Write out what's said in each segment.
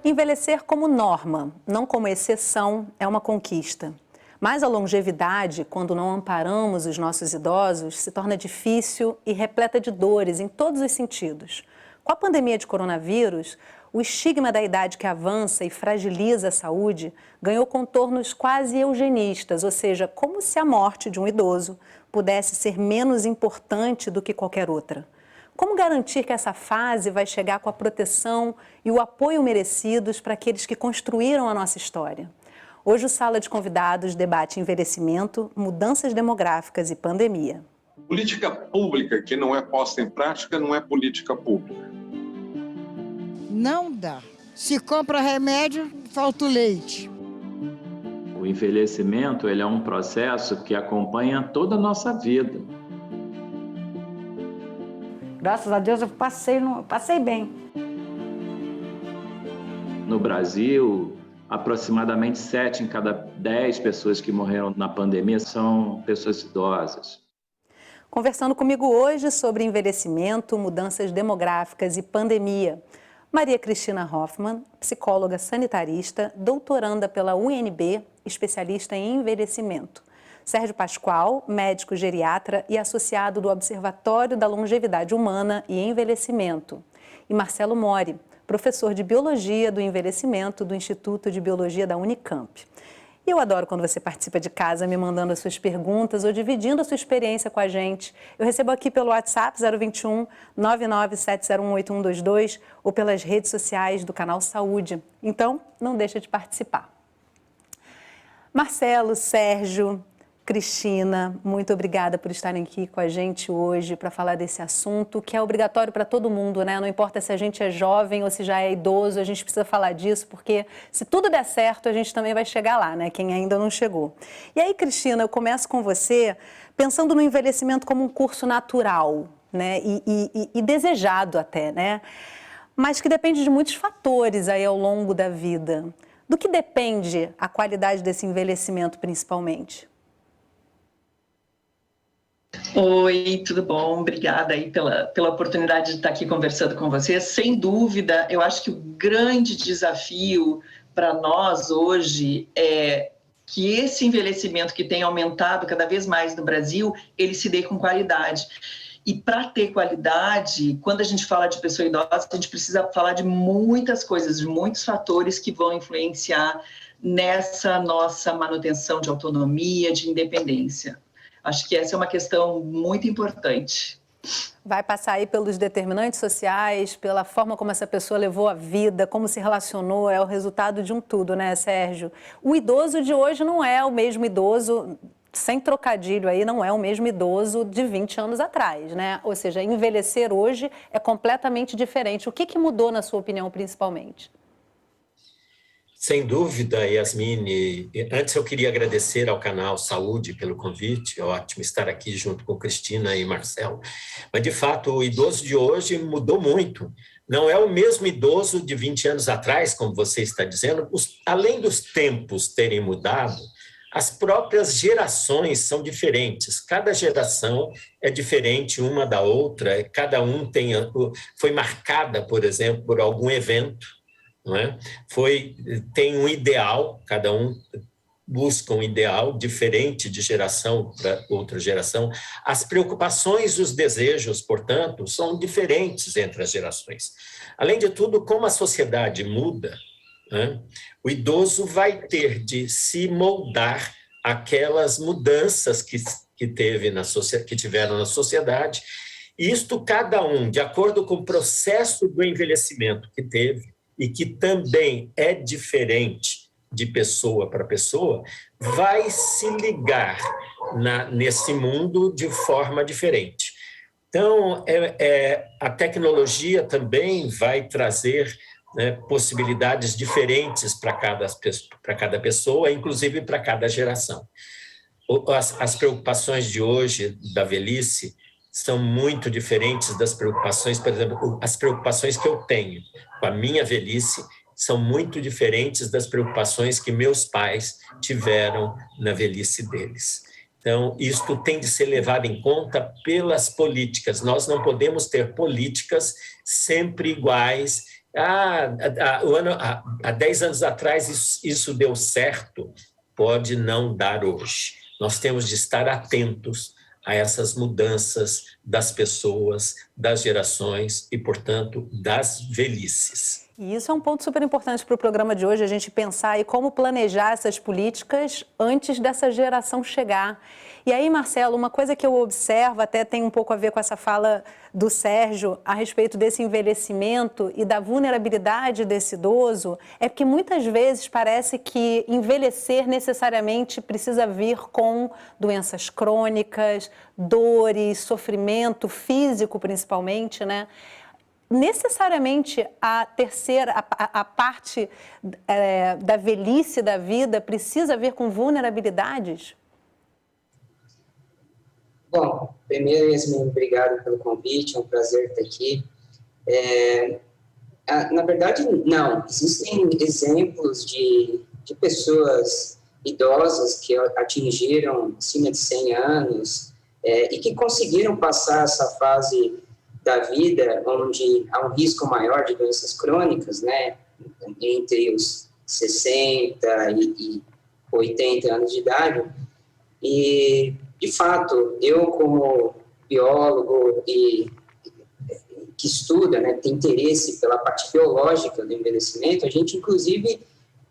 Envelhecer como norma, não como exceção, é uma conquista. Mas a longevidade, quando não amparamos os nossos idosos, se torna difícil e repleta de dores em todos os sentidos. Com a pandemia de coronavírus, o estigma da idade que avança e fragiliza a saúde ganhou contornos quase eugenistas, ou seja, como se a morte de um idoso pudesse ser menos importante do que qualquer outra. Como garantir que essa fase vai chegar com a proteção e o apoio merecidos para aqueles que construíram a nossa história? Hoje o Sala de Convidados debate envelhecimento, mudanças demográficas e pandemia. Política pública que não é posta em prática não é política pública. Não dá. Se compra remédio, falta o leite. O envelhecimento ele é um processo que acompanha toda a nossa vida. Graças a Deus eu passei bem. No Brasil, aproximadamente 7 em cada 10 pessoas que morreram na pandemia são pessoas idosas. Conversando comigo hoje sobre envelhecimento, mudanças demográficas e pandemia. Maria Cristina Hoffmann, psicóloga sanitarista, doutoranda pela UNB, especialista em envelhecimento. Sérgio Pascoal, médico geriatra e associado do Observatório da Longevidade Humana e Envelhecimento. E Marcelo Mori, professor de Biologia do Envelhecimento do Instituto de Biologia da Unicamp. E eu adoro quando você participa de casa me mandando as suas perguntas ou dividindo a sua experiência com a gente. Eu recebo aqui pelo WhatsApp 021 997018122 ou pelas redes sociais do canal Saúde. Então, não deixa de participar. Marcelo, Sérgio, Cristina, muito obrigada por estarem aqui com a gente hoje para falar desse assunto que é obrigatório para todo mundo, né? Não importa se a gente é jovem ou se já é idoso, a gente precisa falar disso, porque se tudo der certo, a gente também vai chegar lá, né? Quem ainda não chegou. E aí, Cristina, eu começo com você pensando no envelhecimento como um curso natural, né? E desejado até, né? Mas que depende de muitos fatores aí ao longo da vida. Do que depende a qualidade desse envelhecimento, principalmente? Oi, tudo bom? Obrigada aí pela oportunidade de estar aqui conversando com vocês. Sem dúvida, eu acho que o grande desafio para nós hoje é que esse envelhecimento que tem aumentado cada vez mais no Brasil, ele se dê com qualidade. E para ter qualidade, quando a gente fala de pessoa idosa, a gente precisa falar de muitas coisas, de muitos fatores que vão influenciar nessa nossa manutenção de autonomia, de independência. Acho que essa é uma questão muito importante. Vai passar aí pelos determinantes sociais, pela forma como essa pessoa levou a vida, como se relacionou, é o resultado de um tudo, né, Sérgio? O idoso de hoje não é o mesmo idoso, sem trocadilho aí, não é o mesmo idoso de 20 anos atrás, né? Ou seja, envelhecer hoje é completamente diferente. O que mudou, na sua opinião, principalmente? Sem dúvida, Yasmine. Antes eu queria agradecer ao canal Saúde pelo convite, é ótimo estar aqui junto com Cristina e Marcelo. Mas, de fato, o idoso de hoje mudou muito. Não é o mesmo idoso de 20 anos atrás, como você está dizendo. Além dos tempos terem mudado, as próprias gerações são diferentes. Cada geração é diferente uma da outra. Cada um foi marcada, por exemplo, por algum evento. Não é? Tem um ideal, cada um busca um ideal diferente de geração para outra geração. As preocupações e os desejos, portanto, são diferentes entre as gerações. Além de tudo, como a sociedade muda, né, o idoso vai ter de se moldar àquelas mudanças que tiveram na sociedade. Isto cada um, de acordo com o processo do envelhecimento que teve, e que também é diferente de pessoa para pessoa, vai se ligar nesse mundo de forma diferente. Então, a tecnologia também vai trazer, né, possibilidades diferentes para cada pessoa, inclusive para cada geração. As preocupações de hoje da velhice são muito diferentes das preocupações, por exemplo, as preocupações que eu tenho com a minha velhice são muito diferentes das preocupações que meus pais tiveram na velhice deles. Então, isto tem de ser levado em conta pelas políticas. Nós não podemos ter políticas sempre iguais Há 10 anos atrás isso deu certo, pode não dar hoje. Nós temos de estar atentos a essas mudanças das pessoas, das gerações e, portanto, das velhices. E isso é um ponto super importante para o programa de hoje, a gente pensar aí como planejar essas políticas antes dessa geração chegar. E aí, Marcelo, uma coisa que eu observo, até tem um pouco a ver com essa fala do Sérgio a respeito desse envelhecimento e da vulnerabilidade desse idoso, é que muitas vezes parece que envelhecer necessariamente precisa vir com doenças crônicas, dores, sofrimento físico principalmente, né? Necessariamente a parte da velhice da vida precisa ver com vulnerabilidades? Bom, primeiro, Yasmin, obrigado pelo convite, é um prazer estar aqui. Na verdade, não. Existem exemplos de pessoas idosas que atingiram acima de 100 anos e que conseguiram passar essa fase da vida onde há um risco maior de doenças crônicas, né, entre os 60 e 80 anos de idade. E, de fato, eu como biólogo e que estuda, né, tem interesse pela parte biológica do envelhecimento, a gente, inclusive,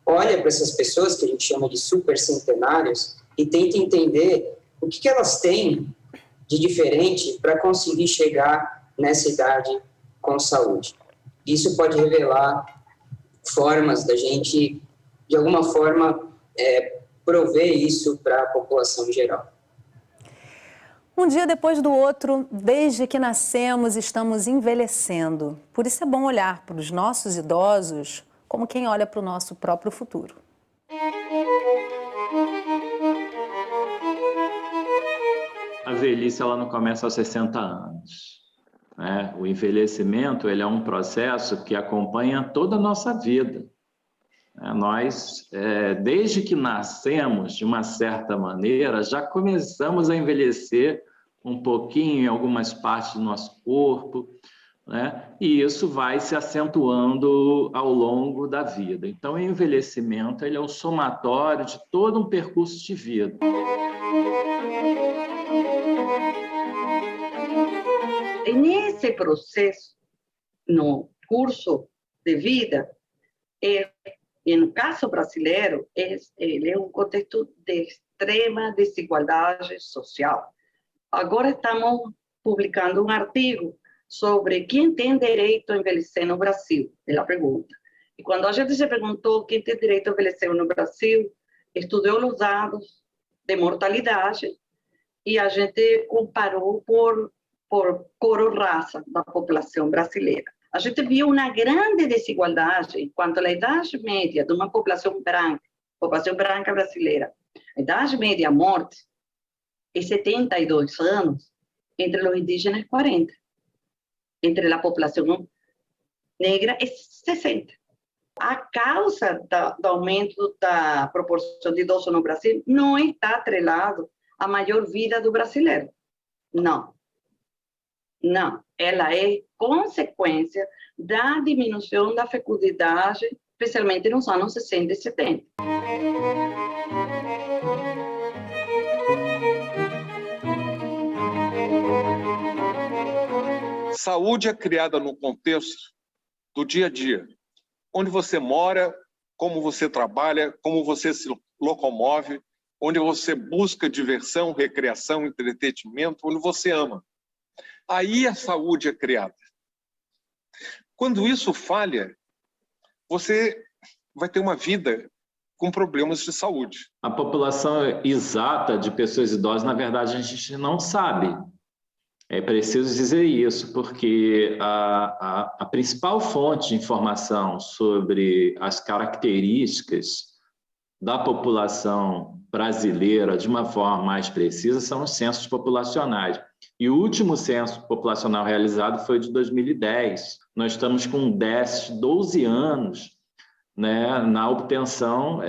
olha para essas pessoas que a gente chama de supercentenários e tenta entender o que elas têm de diferente para conseguir chegar nessa idade com saúde. Isso pode revelar formas da gente, de alguma forma, prover isso para a população em geral. Um dia depois do outro, desde que nascemos, estamos envelhecendo. Por isso é bom olhar para os nossos idosos como quem olha para o nosso próprio futuro. A velhice ela não começa aos 60 anos. Né? O envelhecimento ele é um processo que acompanha toda a nossa vida. Nós, desde que nascemos, de uma certa maneira, já começamos a envelhecer um pouquinho em algumas partes do nosso corpo, né? E isso vai se acentuando ao longo da vida. Então, o envelhecimento ele é o somatório de todo um percurso de vida. Nesse processo, no curso de vida, no caso brasileiro, ele é um contexto de extrema desigualdade social. Agora estamos publicando um artigo sobre quem tem direito a envelhecer no Brasil, ela pergunta. E quando a gente se perguntou quem tem direito a envelhecer no Brasil, estudou os dados de mortalidade e a gente comparou por cor-raça da população brasileira. A gente viu uma grande desigualdade quanto à idade média de uma população branca brasileira. A idade média à morte é 72 anos, entre os indígenas 40. Entre a população negra é 60. A causa do aumento da proporção de idosos no Brasil não está atrelado à maior vida do brasileiro. Não. Não, ela é consequência da diminuição da fecundidade, especialmente nos anos 60 e 70. Saúde é criada no contexto do dia a dia, onde você mora, como você trabalha, como você se locomove, onde você busca diversão, recreação, entretenimento, onde você ama. Aí a saúde é criada. Quando isso falha, você vai ter uma vida com problemas de saúde. A população exata de pessoas idosas, na verdade, a gente não sabe. É preciso dizer isso, porque a principal fonte de informação sobre as características da população brasileira de uma forma mais precisa são os censos populacionais. E o último censo populacional realizado foi de 2010. Nós estamos com um déficit de 12 anos, né, na obtenção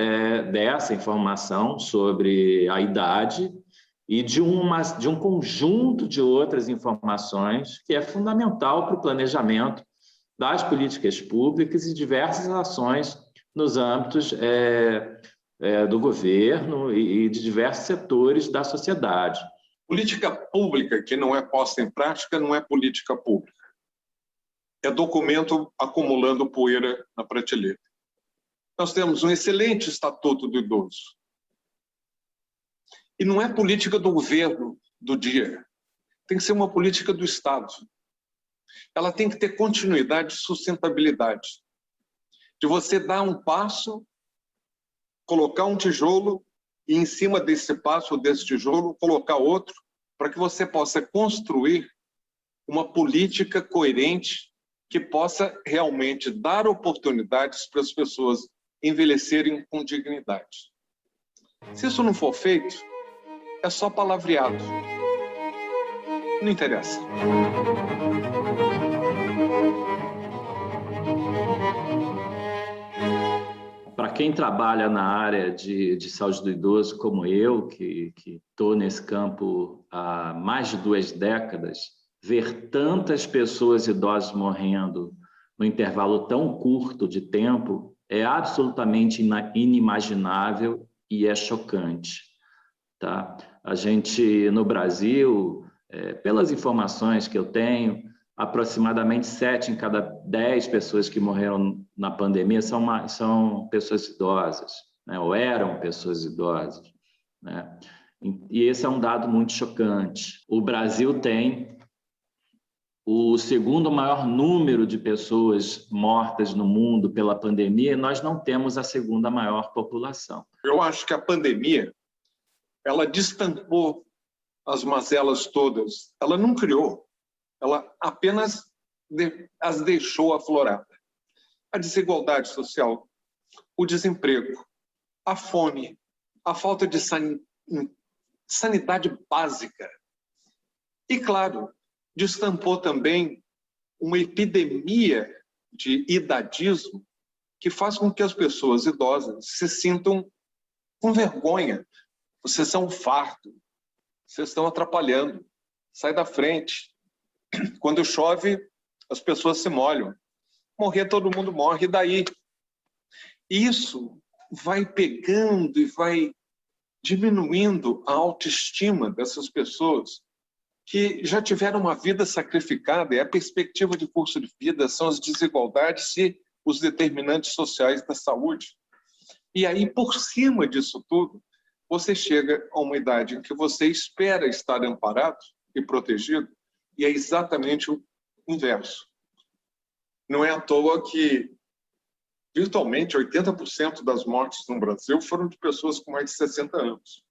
dessa informação sobre a idade e de um conjunto de outras informações que é fundamental para o planejamento das políticas públicas e diversas ações nos âmbitos do governo e de diversos setores da sociedade. Política pública que não é posta em prática não é política pública. É documento acumulando poeira na prateleira. Nós temos um excelente Estatuto do Idoso. E não é política do governo do dia. Tem que ser uma política do Estado. Ela tem que ter continuidade e sustentabilidade. De você dar um passo, colocar um tijolo e em cima desse passo ou desse tijolo colocar outro, para que você possa construir uma política coerente que possa realmente dar oportunidades para as pessoas envelhecerem com dignidade. Se isso não for feito, é só palavreado. Não interessa. Para quem trabalha na área de saúde do idoso, como eu, que estou nesse campo há mais de 2 décadas, ver tantas pessoas idosas morrendo no intervalo tão curto de tempo é absolutamente inimaginável e é chocante. Tá? A gente, no Brasil, pelas informações que eu tenho, aproximadamente 7 em cada 10 pessoas que morreram na pandemia são pessoas idosas, né? Ou eram pessoas idosas, né? E esse é um dado muito chocante. O Brasil tem o segundo maior número de pessoas mortas no mundo pela pandemia e nós não temos a segunda maior população. Eu acho que a pandemia, ela destampou as mazelas todas. Ela não criou. Ela apenas as deixou aflorar. A desigualdade social, o desemprego, a fome, a falta de sanidade básica. E, claro, destampou também uma epidemia de idadismo que faz com que as pessoas idosas se sintam com vergonha. Vocês são um fardo, vocês estão atrapalhando, sai da frente. Quando chove, as pessoas se molham. Morrer, todo mundo morre, e daí? Isso vai pegando e vai diminuindo a autoestima dessas pessoas que já tiveram uma vida sacrificada, e a perspectiva de curso de vida são as desigualdades e os determinantes sociais da saúde. E aí, por cima disso tudo, você chega a uma idade em que você espera estar amparado e protegido, e é exatamente o inverso. Não é à toa que, virtualmente, 80% das mortes no Brasil foram de pessoas com mais de 60 anos.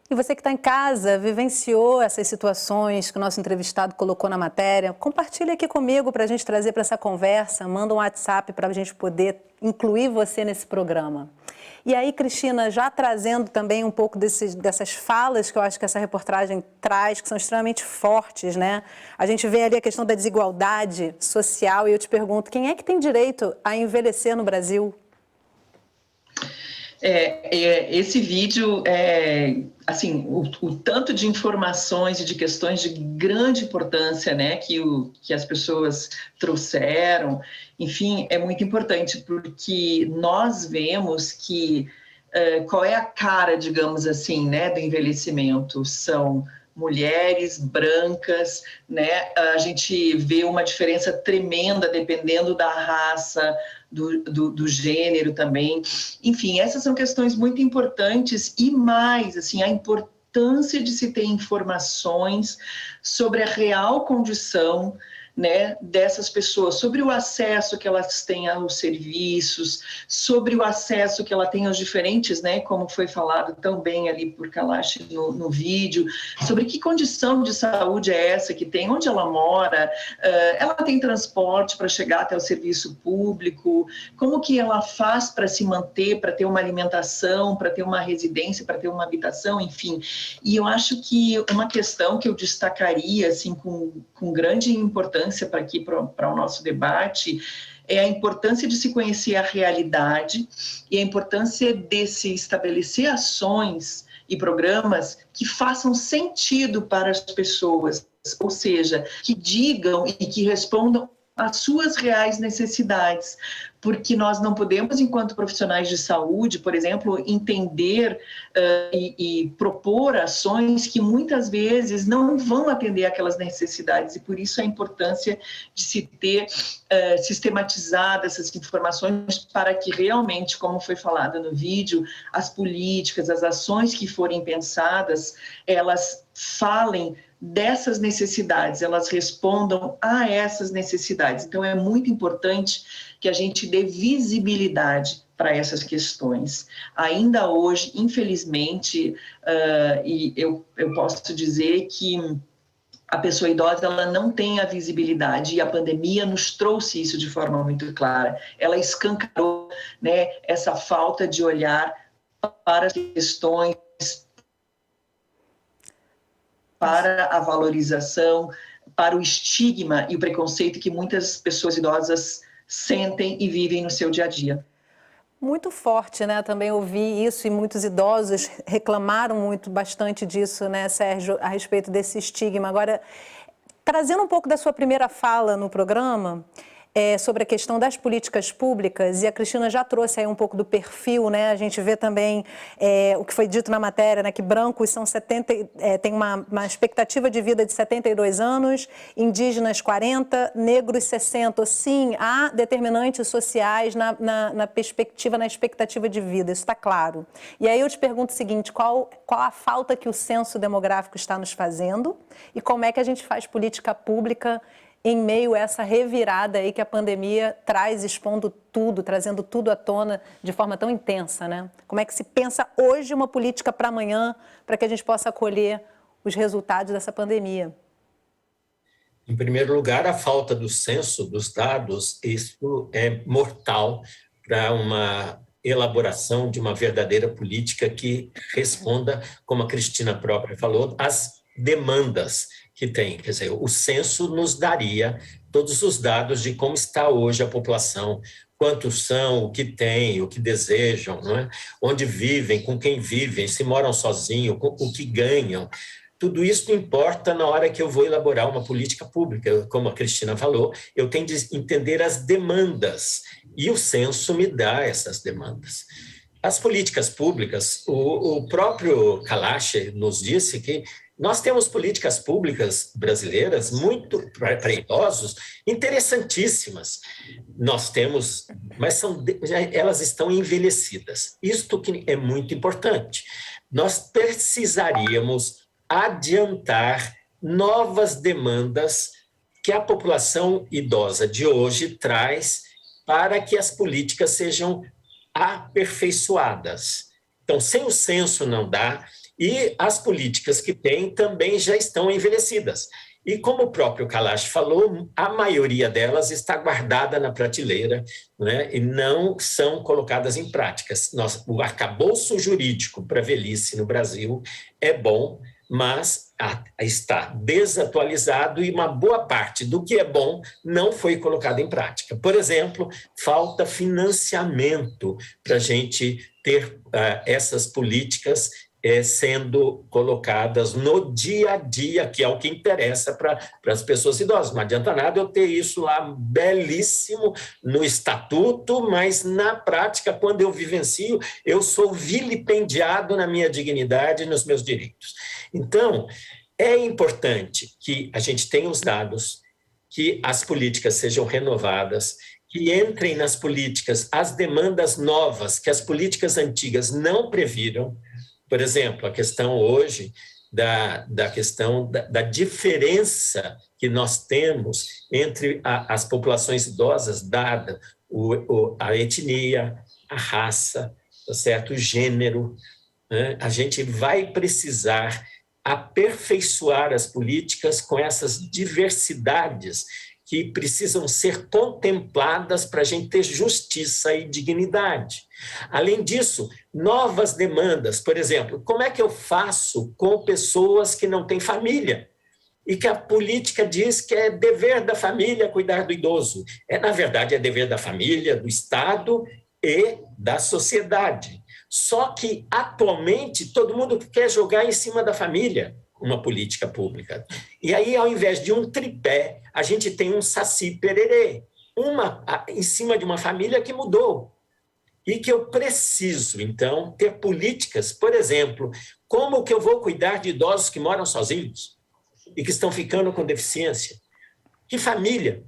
E você que está em casa, vivenciou essas situações que o nosso entrevistado colocou na matéria, compartilha aqui comigo para a gente trazer para essa conversa, manda um WhatsApp para a gente poder incluir você nesse programa. E aí, Cristina, já trazendo também um pouco dessas falas que eu acho que essa reportagem traz, que são extremamente fortes, né? A gente vê ali a questão da desigualdade social e eu te pergunto, quem é que tem direito a envelhecer no Brasil? Esse vídeo, assim, o tanto de informações e de questões de grande importância, né, que as pessoas trouxeram, enfim, é muito importante, porque nós vemos que qual é a cara, digamos assim, né, do envelhecimento? São mulheres brancas, né? A gente vê uma diferença tremenda dependendo da raça, do gênero também. Enfim, essas são questões muito importantes e mais, assim, a importância de se ter informações sobre a real condição, né, dessas pessoas, sobre o acesso que elas têm aos serviços, sobre o acesso que ela tem aos diferentes, né, como foi falado tão bem ali por Kalash no vídeo, sobre que condição de saúde é essa que tem, onde ela mora, ela tem transporte para chegar até o serviço público, como que ela faz para se manter, para ter uma alimentação, para ter uma residência, para ter uma habitação, enfim. E eu acho que uma questão que eu destacaria, assim, com grande importância para o nosso debate, é a importância de se conhecer a realidade e a importância de se estabelecer ações e programas que façam sentido para as pessoas, ou seja, que digam e que respondam às suas reais necessidades, porque nós não podemos, enquanto profissionais de saúde, por exemplo, entender e propor ações que muitas vezes não vão atender aquelas necessidades, e por isso a importância de se ter sistematizado essas informações para que realmente, como foi falado no vídeo, as políticas, as ações que forem pensadas, elas falem dessas necessidades, elas respondam a essas necessidades. Então, é muito importante que a gente dê visibilidade para essas questões. Ainda hoje, infelizmente, e eu posso dizer que a pessoa idosa ela não tem a visibilidade, e a pandemia nos trouxe isso de forma muito clara. Ela escancarou, né, essa falta de olhar para as questões, para a valorização, para o estigma e o preconceito que muitas pessoas idosas sentem e vivem no seu dia a dia. Muito forte, né? Também ouvi isso, e muitos idosos reclamaram bastante disso, né, Sérgio, a respeito desse estigma. Agora, trazendo um pouco da sua primeira fala no programa, sobre a questão das políticas públicas, e a Cristina já trouxe aí um pouco do perfil, né? A gente vê também o que foi dito na matéria, né? Que brancos são tem uma expectativa de vida de 72 anos, indígenas 40, negros 60. Sim, há determinantes sociais na perspectiva, na expectativa de vida, isso está claro. E aí eu te pergunto o seguinte, qual a falta que o censo demográfico está nos fazendo e como é que a gente faz política pública em meio a essa revirada aí que a pandemia traz, expondo tudo, trazendo tudo à tona de forma tão intensa, né? Como é que se pensa hoje uma política para amanhã, para que a gente possa colher os resultados dessa pandemia? Em primeiro lugar, a falta do censo, dos dados, isso é mortal para uma elaboração de uma verdadeira política que responda, como a Cristina própria falou, às demandas que tem. Quer dizer, o censo nos daria todos os dados de como está hoje a população, quantos são, o que têm, o que desejam, não é? Onde vivem, com quem vivem, se moram sozinhos, o que ganham. Tudo isso importa na hora que eu vou elaborar uma política pública. Como a Cristina falou, eu tenho de entender as demandas, e o censo me dá essas demandas. As políticas públicas, o próprio Kalash nos disse que nós temos políticas públicas brasileiras muito para idosos interessantíssimas. Nós temos, mas elas estão envelhecidas. Isto que é muito importante. Nós precisaríamos adiantar novas demandas que a população idosa de hoje traz para que as políticas sejam aperfeiçoadas. Então, sem o censo não dá. E as políticas que tem também já estão envelhecidas. E como o próprio Kalash falou, a maioria delas está guardada na prateleira, né, e não são colocadas em práticas. O arcabouço jurídico para a velhice no Brasil é bom, mas está desatualizado, e uma boa parte do que é bom não foi colocado em prática. Por exemplo, falta financiamento para a gente ter essas políticas sendo colocadas no dia a dia, que é o que interessa para as pessoas idosas. Não adianta nada eu ter isso lá belíssimo no estatuto, mas na prática, quando eu vivencio, eu sou vilipendiado na minha dignidade e nos meus direitos. Então, é importante que a gente tenha os dados, que as políticas sejam renovadas, que entrem nas políticas as demandas novas que as políticas antigas não previram. Por exemplo, a questão hoje da questão da diferença que nós temos entre as populações idosas, dada a etnia, a raça, tá certo? O gênero, né? A gente vai precisar aperfeiçoar as políticas com essas diversidades que precisam ser contempladas para a gente ter justiça e dignidade. Além disso, novas demandas, por exemplo, como é que eu faço com pessoas que não têm família e que a política diz que é dever da família cuidar do idoso? Na verdade, é dever da família, do Estado e da sociedade. Só que, atualmente, todo mundo quer jogar em cima da família. uma política pública. E aí, ao invés de um tripé, a gente tem um saci pererê, em cima de uma família que mudou. E que eu preciso, então, ter políticas, por exemplo, como que eu vou cuidar de idosos que moram sozinhos e que estão ficando com deficiência? Que família?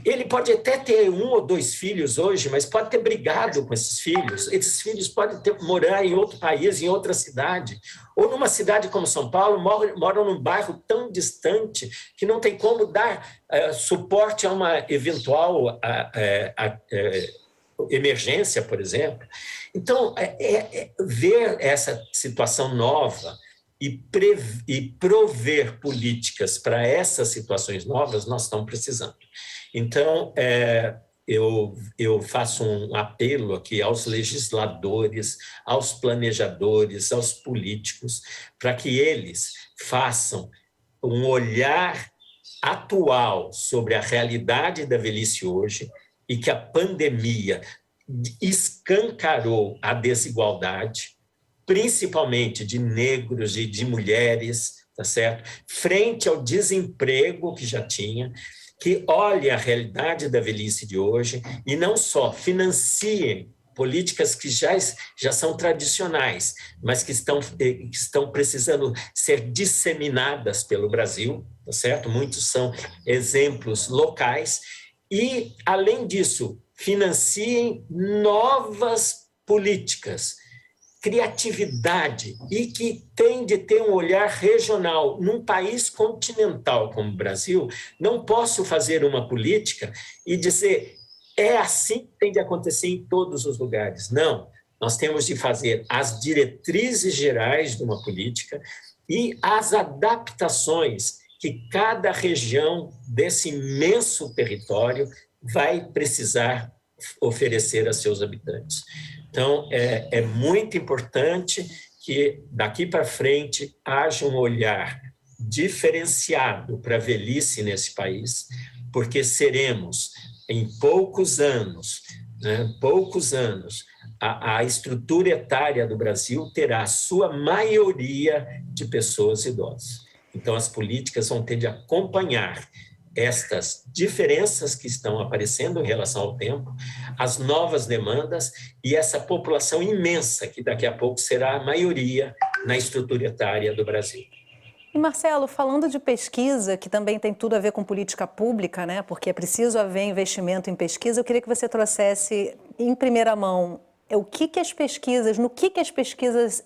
Ele pode até ter 1 ou 2 filhos hoje, mas pode ter brigado com esses filhos. Esses filhos podem morar em outro país, em outra cidade. Ou numa cidade como São Paulo, moram num bairro tão distante que não tem como dar suporte a uma eventual emergência, por exemplo. Então, ver essa situação nova e prover políticas para essas situações novas, nós estamos precisando. Então, eu faço um apelo aqui aos legisladores, aos planejadores, aos políticos, para que eles façam um olhar atual sobre a realidade da velhice hoje e que a pandemia escancarou a desigualdade, principalmente de negros e de mulheres, tá certo? Frente ao desemprego que já tinha, que olhem a realidade da velhice de hoje e não só financiem políticas que já são tradicionais, mas que estão precisando ser disseminadas pelo Brasil, tá certo? Muitos são exemplos locais e, além disso, financiem novas políticas, criatividade e que tem de ter um olhar regional. Num país continental como o Brasil, não posso fazer uma política e dizer é assim que tem de acontecer em todos os lugares. Não, nós temos de fazer as diretrizes gerais de uma política e as adaptações que cada região desse imenso território vai precisar oferecer a seus habitantes. Então, é muito importante que, daqui para frente, haja um olhar diferenciado para a velhice nesse país, porque seremos, em poucos anos, a estrutura etária do Brasil terá a sua maioria de pessoas idosas. Então, as políticas vão ter de acompanhar estas diferenças que estão aparecendo em relação ao tempo, as novas demandas e essa população imensa que daqui a pouco será a maioria na estrutura etária do Brasil. E Marcelo, falando de pesquisa, que também tem tudo a ver com política pública, né? Porque é preciso haver investimento em pesquisa, eu queria que você trouxesse em primeira mão no que as pesquisas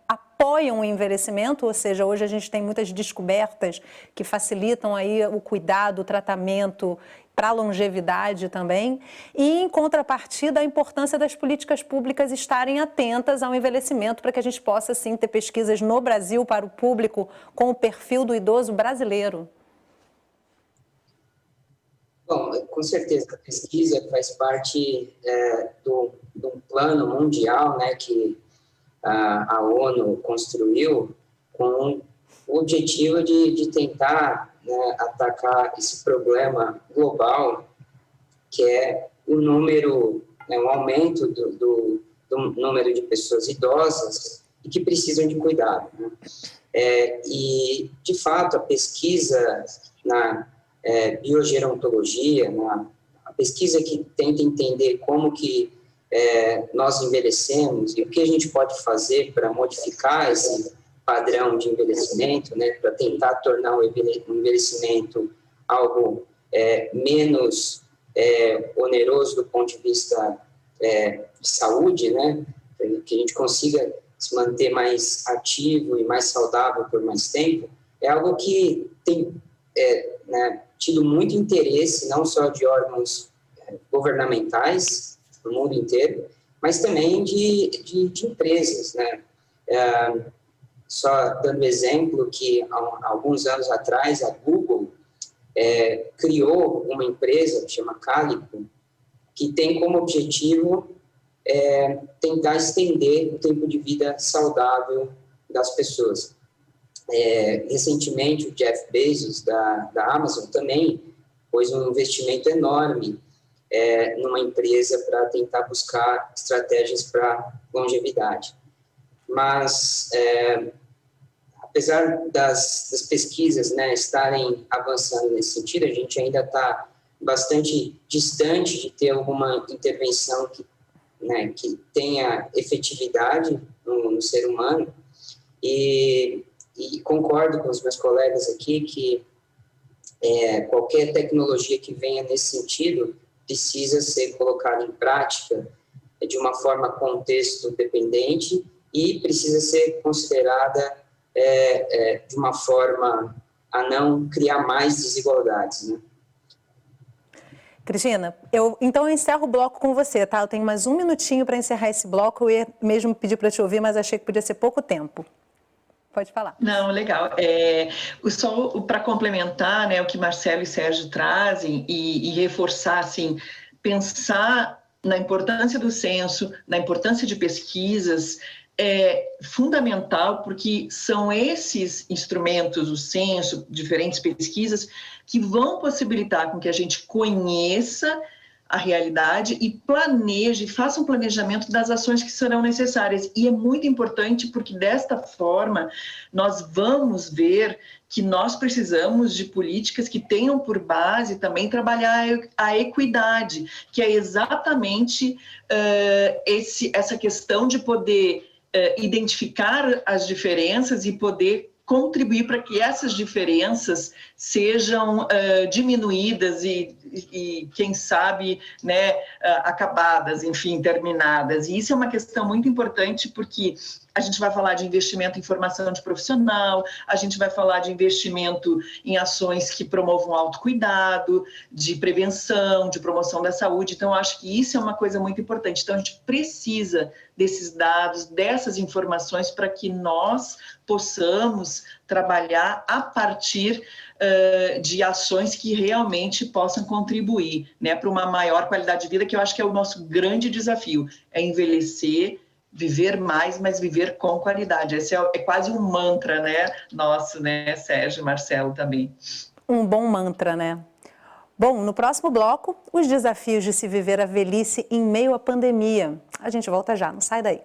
apoiam o envelhecimento, ou seja, hoje a gente tem muitas descobertas que facilitam aí o cuidado, o tratamento para a longevidade também, e em contrapartida a importância das políticas públicas estarem atentas ao envelhecimento para que a gente possa sim ter pesquisas no Brasil para o público com o perfil do idoso brasileiro. Bom, com certeza a pesquisa faz parte do plano mundial, né, que a ONU construiu com o objetivo de tentar, né, atacar esse problema global, que é o número, o aumento do número de pessoas idosas e que precisam de cuidado, né? E, de fato, a pesquisa na biogerontologia, a pesquisa que tenta entender como que nós envelhecemos e o que a gente pode fazer para modificar esse padrão de envelhecimento, né, para tentar tornar o envelhecimento algo menos oneroso do ponto de vista de saúde, né, que a gente consiga se manter mais ativo e mais saudável por mais tempo, é algo que tem tido muito interesse, não só de órgãos governamentais no mundo inteiro, mas também de empresas, né? Só dando exemplo que há alguns anos atrás a Google criou uma empresa que chama Calico, que tem como objetivo tentar estender o tempo de vida saudável das pessoas. Recentemente o Jeff Bezos da Amazon também pôs um investimento enorme numa empresa para tentar buscar estratégias para longevidade. Mas apesar das pesquisas, né, estarem avançando nesse sentido, a gente ainda está bastante distante de ter alguma intervenção que, né, que tenha efetividade no ser humano, e concordo com os meus colegas aqui que qualquer tecnologia que venha nesse sentido precisa ser colocada em prática de uma forma contexto dependente e precisa ser considerada de uma forma a não criar mais desigualdades, né? Cristina, eu encerro o bloco com você, tá? Eu tenho mais um minutinho para encerrar esse bloco. Eu ia mesmo pedir para te ouvir, mas achei que podia ser pouco tempo. Pode falar. Não, legal. Só para complementar, né, o que Marcelo e Sérgio trazem e reforçar, assim, pensar na importância do censo, na importância de pesquisas, é fundamental, porque são esses instrumentos, o censo, diferentes pesquisas, que vão possibilitar com que a gente conheça a realidade e planeje, faça um planejamento das ações que serão necessárias. E é muito importante porque, desta forma, nós vamos ver que nós precisamos de políticas que tenham por base também trabalhar a equidade, que é exatamente essa questão de poder identificar as diferenças e poder contribuir para que essas diferenças sejam diminuídas e, quem sabe, né, acabadas, enfim, terminadas. E isso é uma questão muito importante porque a gente vai falar de investimento em formação de profissional, a gente vai falar de investimento em ações que promovam autocuidado, de prevenção, de promoção da saúde. Então, eu acho que isso é uma coisa muito importante. Então, a gente precisa desses dados, dessas informações, para que nós possamos trabalhar a partir de ações que realmente possam contribuir, né, para uma maior qualidade de vida, que eu acho que é o nosso grande desafio, é envelhecer, viver mais, mas viver com qualidade. Esse é quase um mantra, né, nosso, né, Sérgio, Marcelo também. Um bom mantra, né? Bom, no próximo bloco, os desafios de se viver a velhice em meio à pandemia. A gente volta já, não sai daí.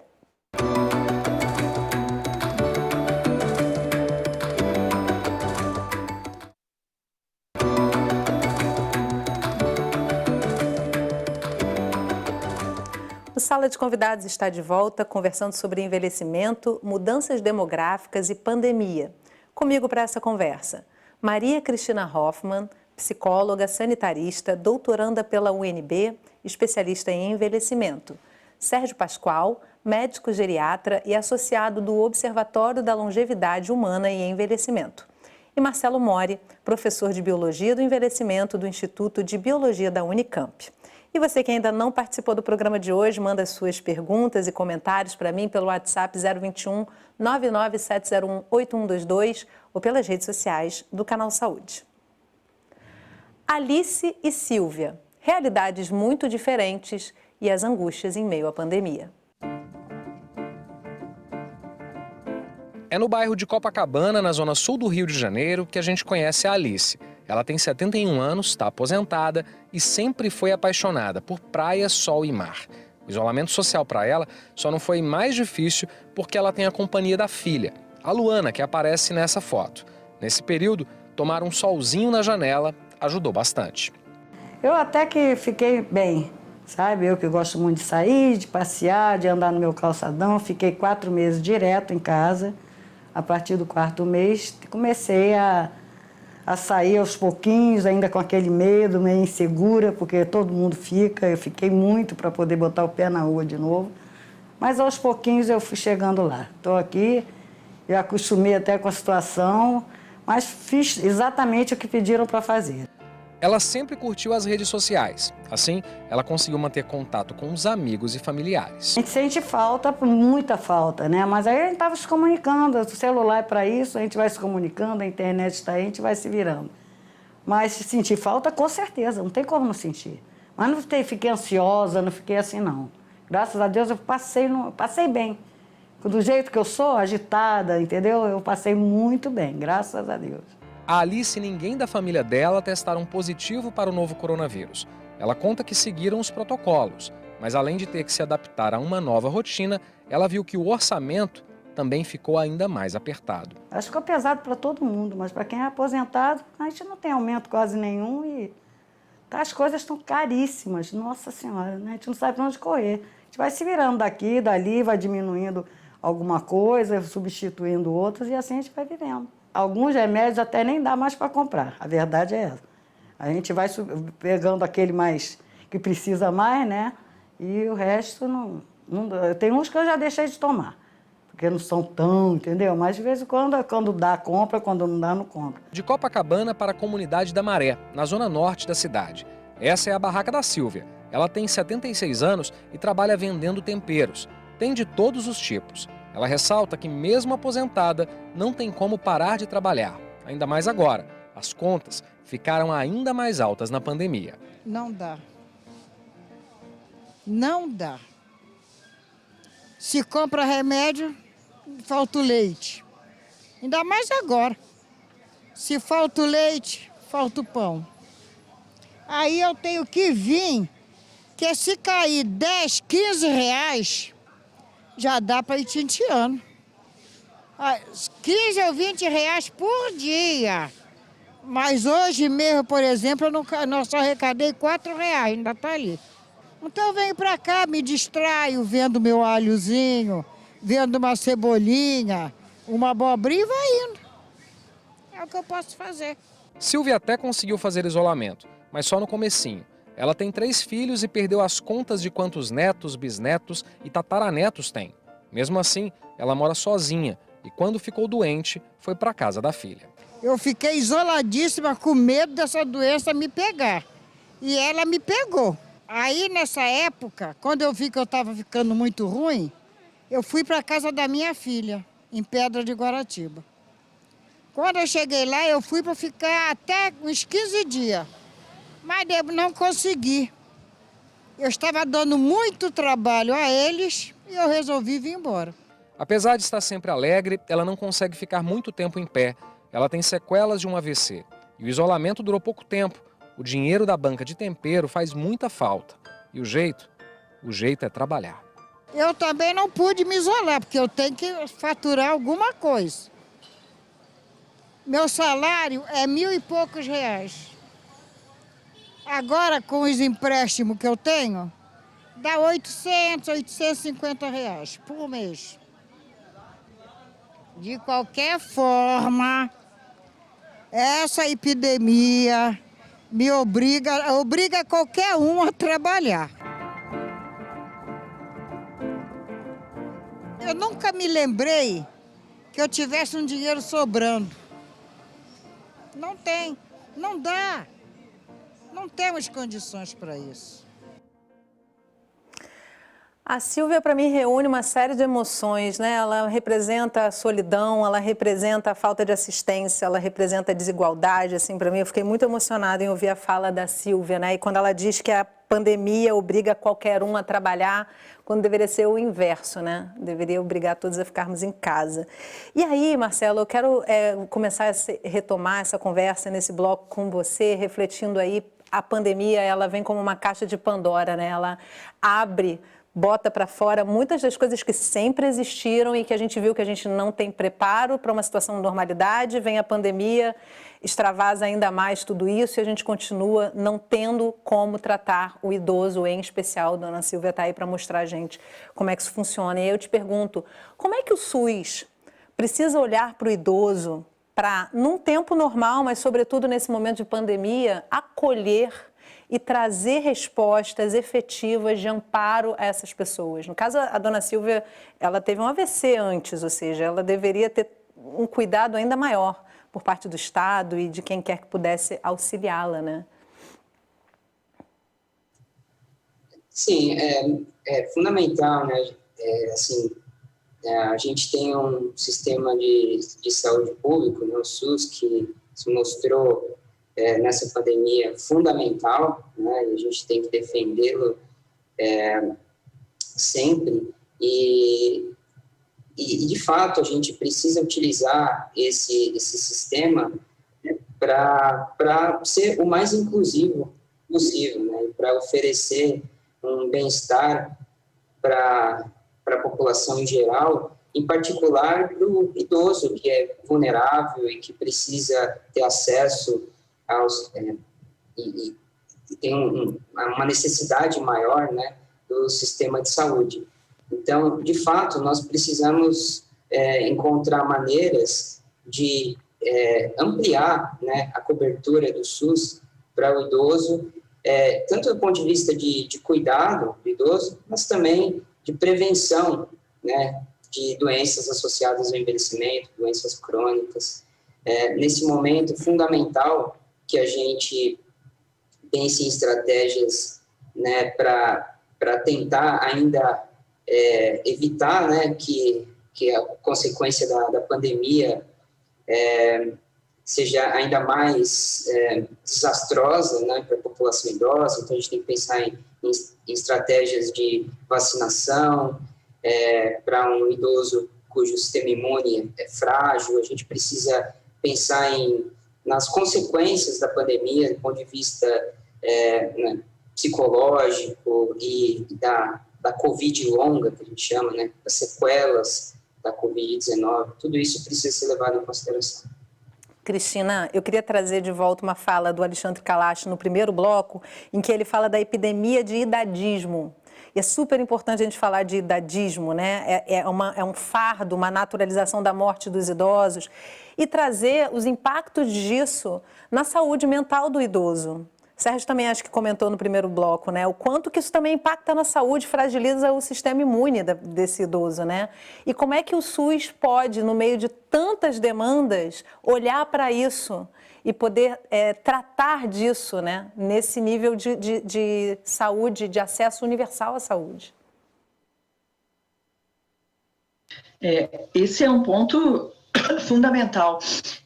O Sala de Convidados está de volta, conversando sobre envelhecimento, mudanças demográficas e pandemia. Comigo para essa conversa, Maria Cristina Hoffmann, psicóloga, sanitarista, doutoranda pela UNB, especialista em envelhecimento. Sérgio Pascoal, médico geriatra e associado do Observatório da Longevidade Humana e Envelhecimento. E Marcelo Mori, professor de Biologia do Envelhecimento do Instituto de Biologia da Unicamp. E você que ainda não participou do programa de hoje, manda suas perguntas e comentários para mim pelo WhatsApp 021 99701 8122 ou pelas redes sociais do Canal Saúde. Alice e Silvia, realidades muito diferentes e as angústias em meio à pandemia. É no bairro de Copacabana, na zona sul do Rio de Janeiro, que a gente conhece a Alice. Ela tem 71 anos, está aposentada e sempre foi apaixonada por praia, sol e mar. O isolamento social para ela só não foi mais difícil porque ela tem a companhia da filha, a Luana, que aparece nessa foto. Nesse período, tomar um solzinho na janela ajudou bastante. Eu até que fiquei bem, sabe? Eu que gosto muito de sair, de passear, de andar no meu calçadão. Fiquei 4 meses direto em casa. A partir do 4º mês, comecei a sair aos pouquinhos, ainda com aquele medo, meio insegura, porque todo mundo fica. Eu fiquei muito para poder botar o pé na rua de novo. Mas aos pouquinhos eu fui chegando lá. Estou aqui, eu acostumei até com a situação, mas fiz exatamente o que pediram para fazer. Ela sempre curtiu as redes sociais. Assim, ela conseguiu manter contato com os amigos e familiares. A gente sente falta, muita falta, né? Mas aí a gente estava se comunicando, o celular é para isso, a gente vai se comunicando, a internet está aí, a gente vai se virando. Mas se sentir falta, com certeza, não tem como não sentir. Mas não fiquei ansiosa, não fiquei assim, não. Graças a Deus eu passei bem. Do jeito que eu sou, agitada, entendeu? Eu passei muito bem, graças a Deus. A Alice e ninguém da família dela testaram positivo para o novo coronavírus. Ela conta que seguiram os protocolos, mas além de ter que se adaptar a uma nova rotina, ela viu que o orçamento também ficou ainda mais apertado. Acho que ficou pesado para todo mundo, mas para quem é aposentado, a gente não tem aumento quase nenhum e as coisas estão caríssimas. Nossa Senhora, né? A gente não sabe para onde correr. A gente vai se virando daqui, dali, vai diminuindo alguma coisa, substituindo outras e assim a gente vai vivendo. Alguns remédios até nem dá mais para comprar, a verdade é essa. A gente vai pegando aquele mais que precisa mais, né? E o resto não tem uns que eu já deixei de tomar, porque não são tão, entendeu? Mas de vez em quando dá, compra, quando não dá, não compra. De Copacabana para a comunidade da Maré, na zona norte da cidade. Essa é a barraca da Silvia. Ela tem 76 anos e trabalha vendendo temperos. Tem de todos os tipos. Ela ressalta que, mesmo aposentada, não tem como parar de trabalhar. Ainda mais agora. As contas ficaram ainda mais altas na pandemia. Não dá. Não dá. Se compra remédio, falta o leite. Ainda mais agora. Se falta o leite, falta o pão. Aí eu tenho que vir, que se cair 10, 15 reais, já dá para ir tinteando. 15 ou 20 reais por dia. Mas hoje mesmo, por exemplo, eu só arrecadei 4 reais, ainda está ali. Então eu venho para cá, me distraio, vendo meu alhozinho, vendo uma cebolinha, uma abobrinha e vai indo. É o que eu posso fazer. Silvia até conseguiu fazer isolamento, mas só no comecinho. Ela tem 3 filhos e perdeu as contas de quantos netos, bisnetos e tataranetos tem. Mesmo assim, ela mora sozinha e quando ficou doente, foi para a casa da filha. Eu fiquei isoladíssima com medo dessa doença me pegar. E ela me pegou. Aí, nessa época, quando eu vi que eu estava ficando muito ruim, eu fui para a casa da minha filha, em Pedra de Guaratiba. Quando eu cheguei lá, eu fui para ficar até uns 15 dias. Mas eu não consegui. Eu estava dando muito trabalho a eles e eu resolvi vir embora. Apesar de estar sempre alegre, ela não consegue ficar muito tempo em pé. Ela tem sequelas de um AVC. E o isolamento durou pouco tempo. O dinheiro da banca de tempero faz muita falta. E o jeito é trabalhar. Eu também não pude me isolar, porque eu tenho que faturar alguma coisa. Meu salário é 1.000 e poucos reais. Agora, com os empréstimos que eu tenho, dá 850 reais por mês. De qualquer forma, essa epidemia me obriga qualquer um a trabalhar. Eu nunca me lembrei que eu tivesse um dinheiro sobrando. Não tem, não dá. Não temos condições para isso. A Silvia, para mim, reúne uma série de emoções, né? Ela representa a solidão, ela representa a falta de assistência, ela representa a desigualdade, assim, para mim. Eu fiquei muito emocionada em ouvir a fala da Silvia, né? E quando ela diz que a pandemia obriga qualquer um a trabalhar, quando deveria ser o inverso, né? Deveria obrigar todos a ficarmos em casa. E aí, Marcelo, eu quero começar a retomar essa conversa nesse bloco com você, refletindo aí, a pandemia, ela vem como uma caixa de Pandora, né? Ela abre, bota para fora muitas das coisas que sempre existiram e que a gente viu que a gente não tem preparo para uma situação de normalidade. Vem a pandemia, extravasa ainda mais tudo isso e a gente continua não tendo como tratar o idoso, em especial. A dona Silvia está aí para mostrar a gente como é que isso funciona. E aí eu te pergunto, como é que o SUS precisa olhar para o idoso para, num tempo normal, mas sobretudo nesse momento de pandemia, acolher e trazer respostas efetivas de amparo a essas pessoas. No caso, a dona Silvia, ela teve um AVC antes, ou seja, ela deveria ter um cuidado ainda maior por parte do Estado e de quem quer que pudesse auxiliá-la, né? Sim, é fundamental, né? A gente tem um sistema de saúde público, né, o SUS, que se mostrou nessa pandemia fundamental, né, e a gente tem que defendê-lo sempre, e de fato a gente precisa utilizar esse sistema, né, para ser o mais inclusivo possível, né, para oferecer um bem-estar para a população em geral em particular do idoso, que é vulnerável e que precisa ter acesso aos... e tem uma necessidade maior, né, do sistema de saúde. Então, de fato, nós precisamos encontrar maneiras de ampliar, né, a cobertura do SUS para o idoso, tanto do ponto de vista de cuidado do idoso, mas também de prevenção, né, de doenças associadas ao envelhecimento, doenças crônicas. Nesse momento, é fundamental que a gente pense em estratégias, né, para tentar ainda evitar, né, que a consequência da pandemia seja ainda mais desastrosa, né, para a população idosa. Então, a gente tem que pensar em estratégias de vacinação para um idoso cujo sistema imune é frágil. A gente precisa pensar nas consequências da pandemia, do ponto de vista né, psicológico e da Covid longa, que a gente chama, né, das sequelas da Covid-19. Tudo isso precisa ser levado em consideração. Cristina, eu queria trazer de volta uma fala do Alexandre Kalash no primeiro bloco, em que ele fala da epidemia de idadismo. E é super importante a gente falar de idadismo, né? É um fardo, uma naturalização da morte dos idosos, e trazer os impactos disso na saúde mental do idoso. Sérgio também acho que comentou no primeiro bloco, né? O quanto que isso também impacta na saúde, fragiliza o sistema imune desse idoso, né? E como é que o SUS pode, no meio de tantas demandas, olhar para isso e poder tratar disso, né? Nesse nível de saúde, de acesso universal à saúde. Esse é um ponto fundamental.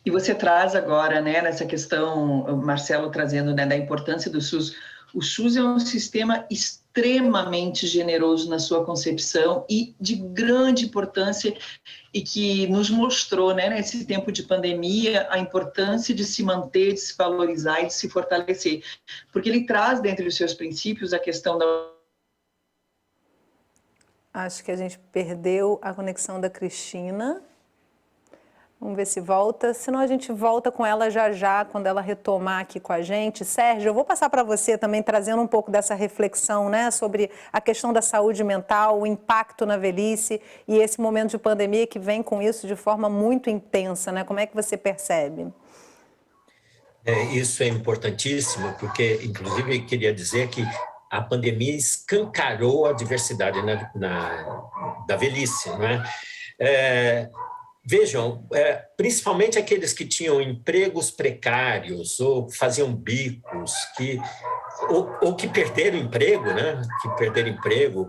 E você traz agora, né, nessa questão, o Marcelo trazendo, né, da importância do SUS. O SUS é um sistema extremamente generoso na sua concepção e de grande importância, e que nos mostrou, né, nesse tempo de pandemia, a importância de se manter, de se valorizar e de se fortalecer. Porque ele traz, dentre os seus princípios, a questão da... Acho que a gente perdeu a conexão da Cristina. Vamos ver se volta, senão a gente volta com ela já, quando ela retomar aqui com a gente. Sérgio, eu vou passar para você também, trazendo um pouco dessa reflexão, né, sobre a questão da saúde mental, o impacto na velhice e esse momento de pandemia que vem com isso de forma muito intensa, né? Como é que você percebe? Isso é importantíssimo, porque, inclusive, queria dizer que a pandemia escancarou a diversidade da velhice, não é? Vejam, principalmente aqueles que tinham empregos precários ou faziam bicos, ou que perderam emprego, né? Que perderam emprego,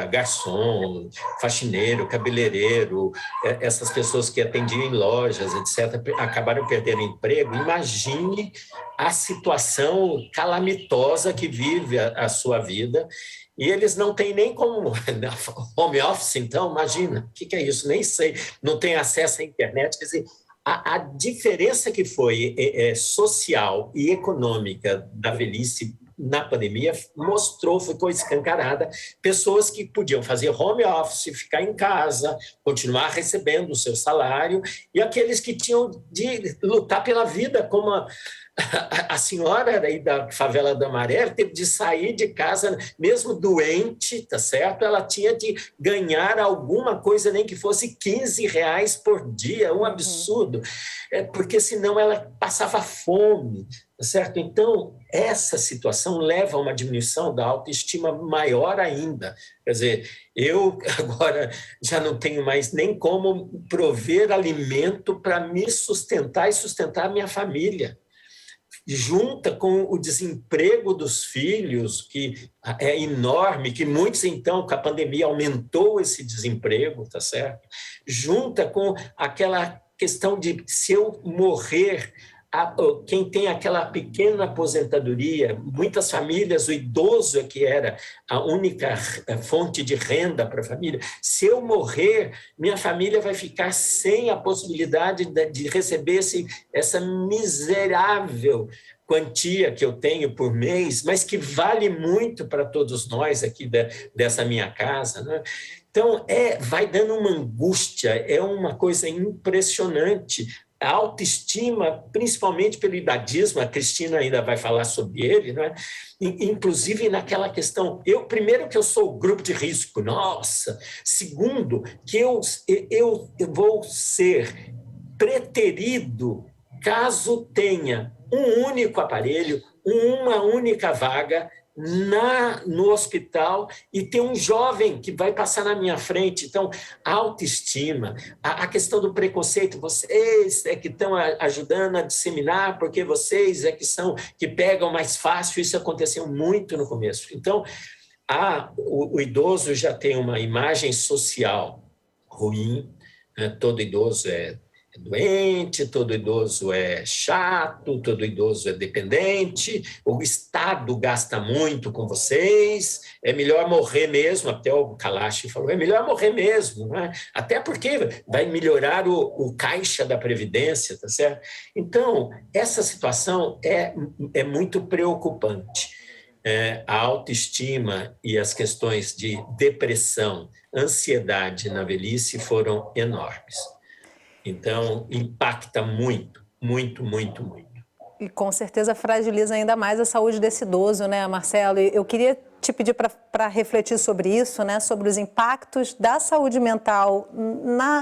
garçom, faxineiro, cabeleireiro, essas pessoas que atendiam em lojas, etc., acabaram perdendo emprego. Imagine a situação calamitosa que vive a sua vida. E eles não têm nem como home office, então, imagina, o que é isso? Nem sei, não tem acesso à internet. Quer dizer, a diferença que foi social e econômica da velhice na pandemia ficou escancarada. Pessoas que podiam fazer home office, ficar em casa, continuar recebendo o seu salário, e aqueles que tinham de lutar pela vida, como a senhora aí da favela da Maré teve de sair de casa, mesmo doente, tá certo? Ela tinha de ganhar alguma coisa, nem que fosse R$15 por dia, um absurdo, porque senão ela passava fome, tá certo? Então, essa situação leva a uma diminuição da autoestima maior ainda. Quer dizer, eu agora já não tenho mais nem como prover alimento para me sustentar e sustentar a minha família. Junta com o desemprego dos filhos, que é enorme, que muitos, então, com a pandemia aumentou esse desemprego, tá certo? Junta com aquela questão de, se eu morrer, quem tem aquela pequena aposentadoria, muitas famílias, o idoso é que era a única fonte de renda para a família. Se eu morrer, minha família vai ficar sem a possibilidade de receber essa miserável quantia que eu tenho por mês, mas que vale muito para todos nós aqui dessa minha casa, né? Então, vai dando uma angústia, é uma coisa impressionante. A autoestima, principalmente pelo idadismo, a Cristina ainda vai falar sobre ele, né? Inclusive naquela questão, primeiro que eu sou grupo de risco, nossa. Segundo, que eu vou ser preterido caso tenha um único aparelho, uma única vaga no hospital e tem um jovem que vai passar na minha frente. Então, a autoestima, a questão do preconceito, vocês é que estão ajudando a disseminar, porque vocês é que pegam mais fácil, isso aconteceu muito no começo. Então, o idoso já tem uma imagem social ruim, né? Todo idoso é doente, todo idoso é chato, todo idoso é dependente, o Estado gasta muito com vocês, é melhor morrer mesmo, até o Kalash falou, é melhor morrer mesmo, né? Até porque vai melhorar o caixa da Previdência, tá certo? Então, essa situação é muito preocupante. A autoestima e as questões de depressão, ansiedade na velhice foram enormes. Então, impacta muito, muito, muito, muito. E com certeza fragiliza ainda mais a saúde desse idoso, né, Marcelo? E eu queria te pedir para refletir sobre isso, né, sobre os impactos da saúde mental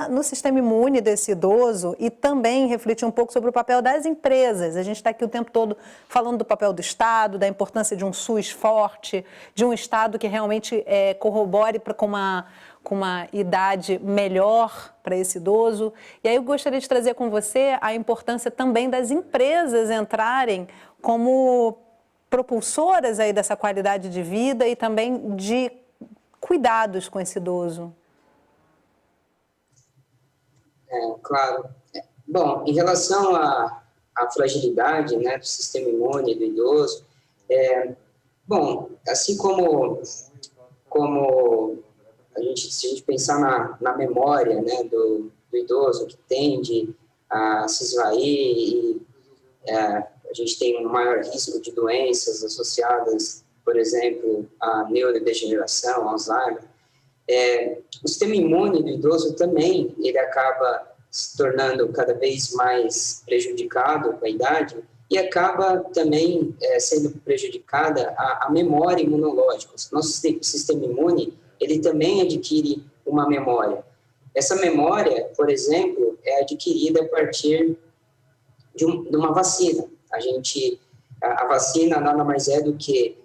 no sistema imune desse idoso e também refletir um pouco sobre o papel das empresas. A gente está aqui o tempo todo falando do papel do Estado, da importância de um SUS forte, de um Estado que realmente corrobore com uma idade melhor para esse idoso. E aí eu gostaria de trazer com você a importância também das empresas entrarem como propulsoras aí dessa qualidade de vida e também de cuidados com esse idoso. Claro. Bom, em relação à fragilidade, né, do sistema imune do idoso, bom, assim como se a gente pensar na memória, né, do idoso, que tende a se esvair e a gente tem um maior risco de doenças associadas, por exemplo, à neurodegeneração, Alzheimer, o sistema imune do idoso também, ele acaba se tornando cada vez mais prejudicado com a idade e acaba também sendo prejudicada a memória imunológica. Nosso sistema imune, ele também adquire uma memória. Essa memória, por exemplo, é adquirida a partir de uma vacina. A vacina nada mais é do que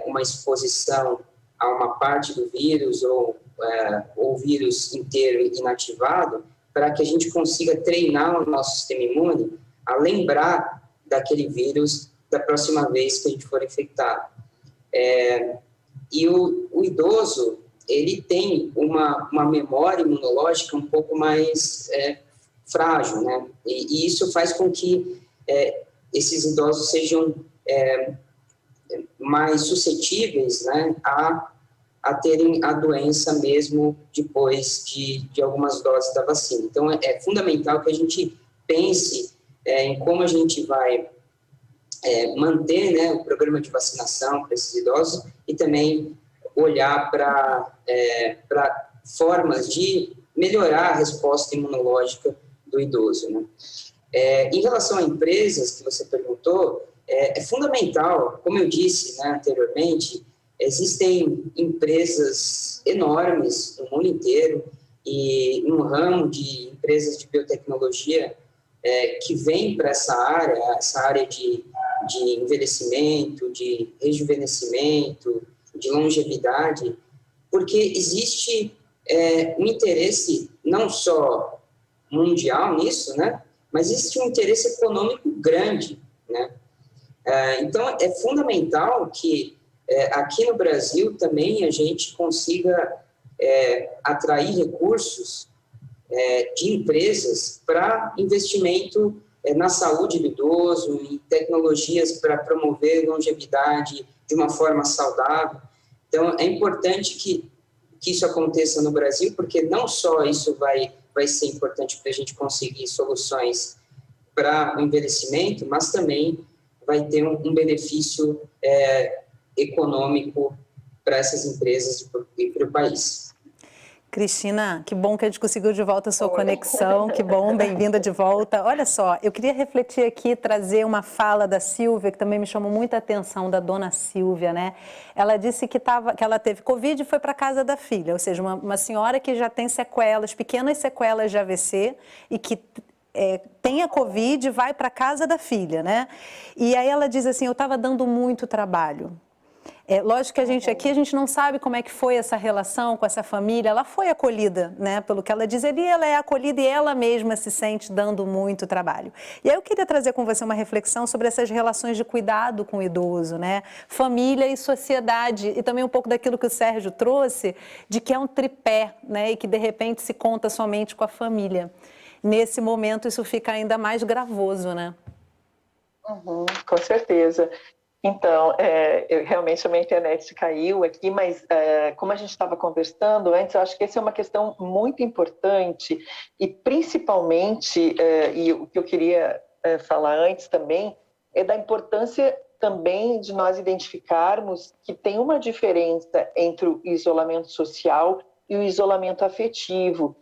uma exposição a uma parte do vírus ou o vírus inteiro inativado para que a gente consiga treinar o nosso sistema imune a lembrar daquele vírus da próxima vez que a gente for infectado. E o idoso, ele tem uma memória imunológica um pouco mais frágil, né? E isso faz com que esses idosos sejam mais suscetíveis, né, a terem a doença mesmo depois de algumas doses da vacina. Então, é fundamental que a gente pense em como a gente vai manter, né, o programa de vacinação para esses idosos e também olhar para formas de melhorar a resposta imunológica do idoso, né? Em relação a empresas que você perguntou, é fundamental, como eu disse, né, anteriormente, existem empresas enormes no mundo inteiro e um ramo de empresas de biotecnologia que vem para essa área de envelhecimento, de rejuvenescimento, de longevidade, porque existe um interesse não só mundial nisso, né, mas existe um interesse econômico grande, né? Então, é fundamental que aqui no Brasil também a gente consiga atrair recursos de empresas para investimento na saúde do idoso, em tecnologias para promover longevidade de uma forma saudável. Então, é importante que isso aconteça no Brasil, porque não só isso vai ser importante para a gente conseguir soluções para o envelhecimento, mas também vai ter um benefício econômico para essas empresas e para o país. Cristina, que bom que a gente conseguiu de volta a sua conexão, que bom, bem-vinda de volta. Olha só, eu queria refletir aqui, trazer uma fala da Silvia, que também me chamou muita atenção, da dona Silvia, né? Ela disse que ela teve Covid e foi para a casa da filha, ou seja, uma senhora que já tem sequelas, pequenas sequelas de AVC e que tem a Covid e vai para a casa da filha, né? E aí ela diz assim, eu estava dando muito trabalho. Lógico que a gente não sabe como é que foi essa relação com essa família, ela foi acolhida, né, pelo que ela diz ali, ela é acolhida e ela mesma se sente dando muito trabalho. E aí eu queria trazer com você uma reflexão sobre essas relações de cuidado com o idoso, né, família e sociedade, e também um pouco daquilo que o Sérgio trouxe, de que é um tripé, né, e que de repente se conta somente com a família. Nesse momento isso fica ainda mais gravoso, né? Com certeza. Então, realmente a minha internet caiu aqui, mas como a gente estava conversando antes, eu acho que essa é uma questão muito importante e principalmente, e o que eu queria falar antes também, é da importância também de nós identificarmos que tem uma diferença entre o isolamento social e o isolamento afetivo.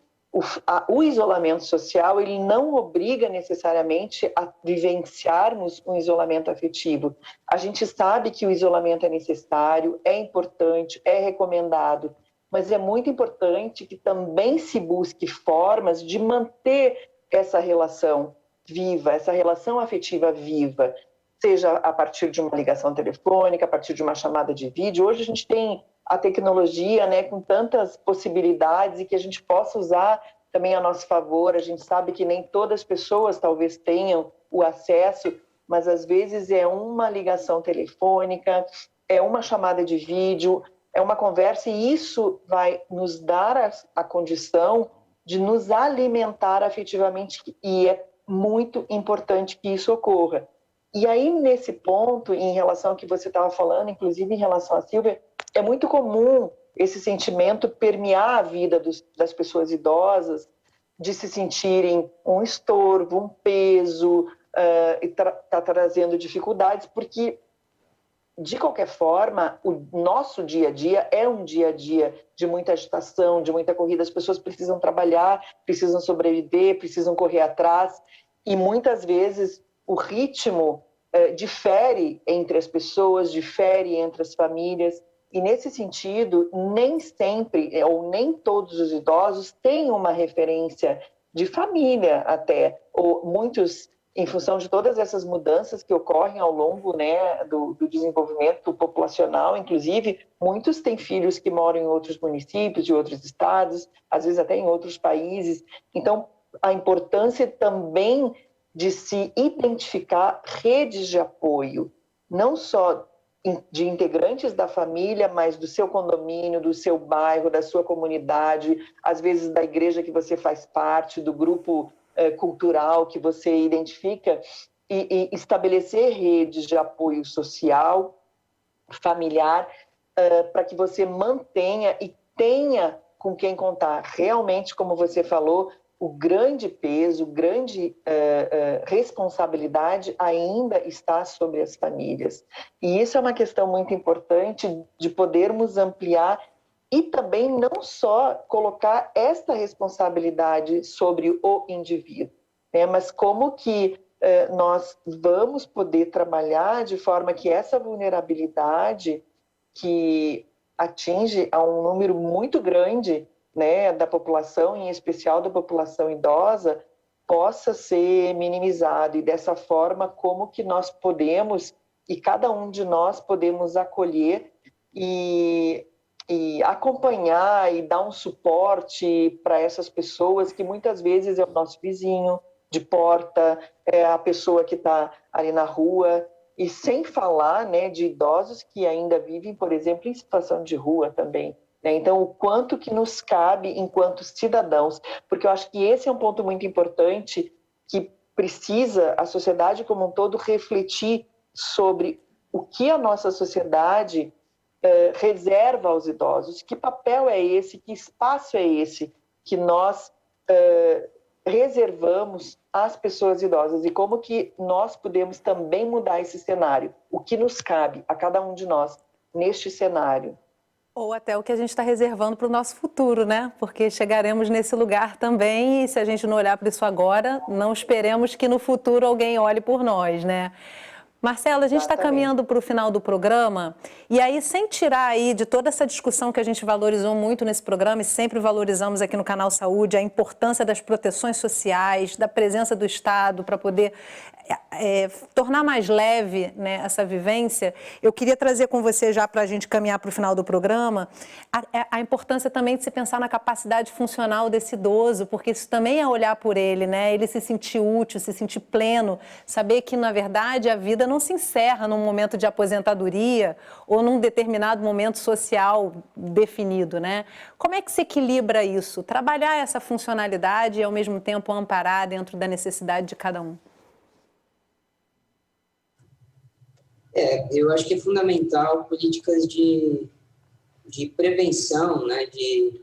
O isolamento social, ele não obriga necessariamente a vivenciarmos um isolamento afetivo. A gente sabe que o isolamento é necessário, é importante, é recomendado, mas é muito importante que também se busque formas de manter essa relação viva, essa relação afetiva viva, seja a partir de uma ligação telefônica, a partir de uma chamada de vídeo. Hoje a gente tem a tecnologia, né, com tantas possibilidades e que a gente possa usar também a nosso favor. A gente sabe que nem todas as pessoas talvez tenham o acesso, mas às vezes é uma ligação telefônica, é uma chamada de vídeo, é uma conversa, e isso vai nos dar a condição de nos alimentar afetivamente, e é muito importante que isso ocorra. E aí, nesse ponto, em relação ao que você estava falando, inclusive em relação à Silvia, é muito comum esse sentimento permear a vida das pessoas idosas, de se sentirem um estorvo, um peso, e tá trazendo dificuldades, porque, de qualquer forma, o nosso dia a dia é um dia a dia de muita agitação, de muita corrida. As pessoas precisam trabalhar, precisam sobreviver, precisam correr atrás, e muitas vezes o ritmo difere entre as pessoas, difere entre as famílias. E, nesse sentido, nem sempre, ou nem todos os idosos têm uma referência de família até, ou muitos, em função de todas essas mudanças que ocorrem ao longo, né, do desenvolvimento populacional, inclusive, muitos têm filhos que moram em outros municípios, de outros estados, às vezes até em outros países. Então, a importância também de se identificar redes de apoio, não só de integrantes da família, mas do seu condomínio, do seu bairro, da sua comunidade, às vezes da igreja que você faz parte, do grupo cultural que você identifica, e estabelecer redes de apoio social, familiar, para que você mantenha e tenha com quem contar. Realmente, como você falou, o grande peso, grande responsabilidade ainda está sobre as famílias. E isso é uma questão muito importante de podermos ampliar e também não só colocar esta responsabilidade sobre o indivíduo, né, mas como que nós vamos poder trabalhar de forma que essa vulnerabilidade que atinge a um número muito grande, né, da população, em especial da população idosa, possa ser minimizado. E dessa forma, como que nós podemos, e cada um de nós podemos acolher e acompanhar e dar um suporte para essas pessoas que muitas vezes é o nosso vizinho de porta, é a pessoa que está ali na rua, e sem falar, né, de idosos que ainda vivem, por exemplo, em situação de rua também. Então, o quanto que nos cabe enquanto cidadãos, porque eu acho que esse é um ponto muito importante que precisa a sociedade como um todo refletir sobre o que a nossa sociedade reserva aos idosos, que papel é esse, que espaço é esse que nós reservamos as pessoas idosas e como que nós podemos também mudar esse cenário, o que nos cabe a cada um de nós neste cenário. Ou até o que a gente está reservando para o nosso futuro, né? Porque chegaremos nesse lugar também e se a gente não olhar para isso agora, não esperemos que no futuro alguém olhe por nós, né? Marcela, a gente está caminhando para o final do programa e aí, sem tirar aí de toda essa discussão que a gente valorizou muito nesse programa e sempre valorizamos aqui no Canal Saúde, a importância das proteções sociais, da presença do Estado para poder tornar mais leve, né, essa vivência, eu queria trazer com você já para a gente caminhar para o final do programa a importância também de se pensar na capacidade funcional desse idoso, porque isso também é olhar por ele, né? Ele se sentir útil, se sentir pleno, saber que, na verdade, a vida não se encerra num momento de aposentadoria ou num determinado momento social definido, né? Como é que se equilibra isso? Trabalhar essa funcionalidade e, ao mesmo tempo, amparar dentro da necessidade de cada um. Eu acho que é fundamental políticas de prevenção, né, de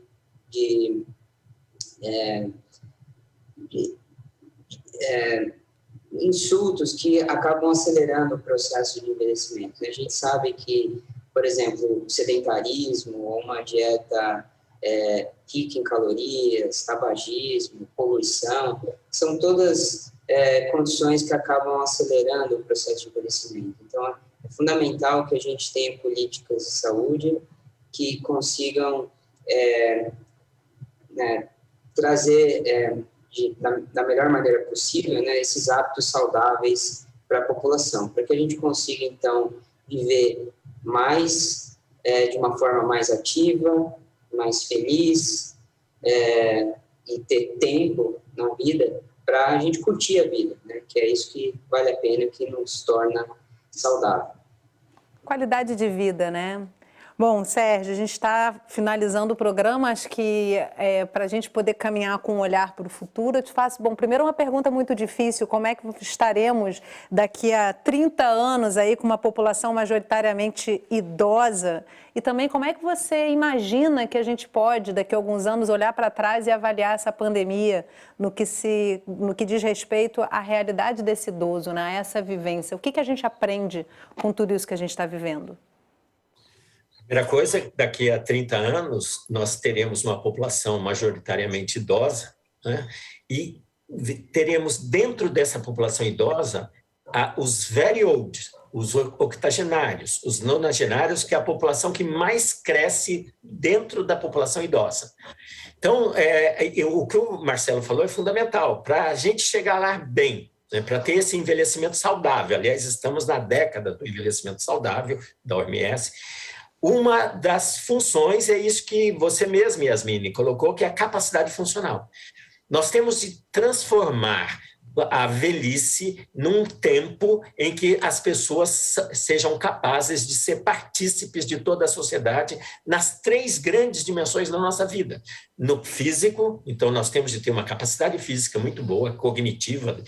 insultos que acabam acelerando o processo de envelhecimento. A gente sabe que, por exemplo, o sedentarismo ou uma dieta rica em calorias, tabagismo, poluição, são todas condições que acabam acelerando o processo de envelhecimento. Então, é fundamental que a gente tenha políticas de saúde que consigam trazer da melhor maneira possível, né, esses hábitos saudáveis para a população, para que a gente consiga, então, viver mais, de uma forma mais ativa, mais feliz, e ter tempo na vida para a gente curtir a vida, né, que é isso que vale a pena, que nos torna saudável. Qualidade de vida, né? Bom, Sérgio, a gente está finalizando o programa, acho que para a gente poder caminhar com um olhar para o futuro, eu te faço, primeiro uma pergunta muito difícil, como é que estaremos daqui a 30 anos aí com uma população majoritariamente idosa e também como é que você imagina que a gente pode, daqui a alguns anos, olhar para trás e avaliar essa pandemia no que diz respeito à realidade desse idoso, né? Essa vivência, o que a gente aprende com tudo isso que a gente está vivendo? Primeira coisa, daqui a 30 anos, nós teremos uma população majoritariamente idosa, né? E teremos dentro dessa população idosa os very old, os octogenários, os nonagenários, que é a população que mais cresce dentro da população idosa. Então, o que o Marcelo falou é fundamental, para a gente chegar lá bem, né, para ter esse envelhecimento saudável. Aliás, estamos na década do envelhecimento saudável da OMS. Uma das funções é isso que você mesma, Yasmine, colocou, que é a capacidade funcional. Nós temos de transformar a velhice num tempo em que as pessoas sejam capazes de ser partícipes de toda a sociedade nas 3 grandes dimensões da nossa vida. No físico, então nós temos de ter uma capacidade física muito boa, cognitiva,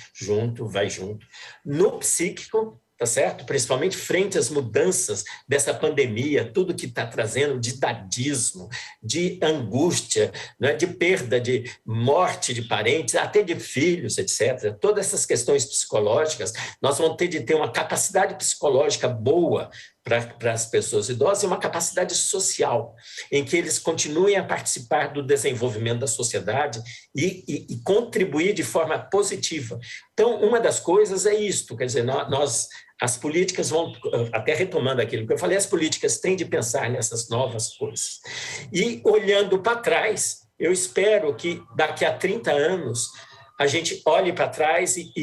vai junto. No psíquico, tá certo? Principalmente frente às mudanças dessa pandemia, tudo que está trazendo de idadismo, de angústia, né? De perda, de morte de parentes, até de filhos, etc. Todas essas questões psicológicas, nós vamos ter de ter uma capacidade psicológica boa para as pessoas idosas e uma capacidade social, em que eles continuem a participar do desenvolvimento da sociedade e contribuir de forma positiva. Então, uma das coisas é isto, quer dizer, as políticas vão, até retomando aquilo que eu falei, as políticas têm de pensar nessas novas coisas. E, olhando para trás, eu espero que daqui a 30 anos a gente olhe para trás e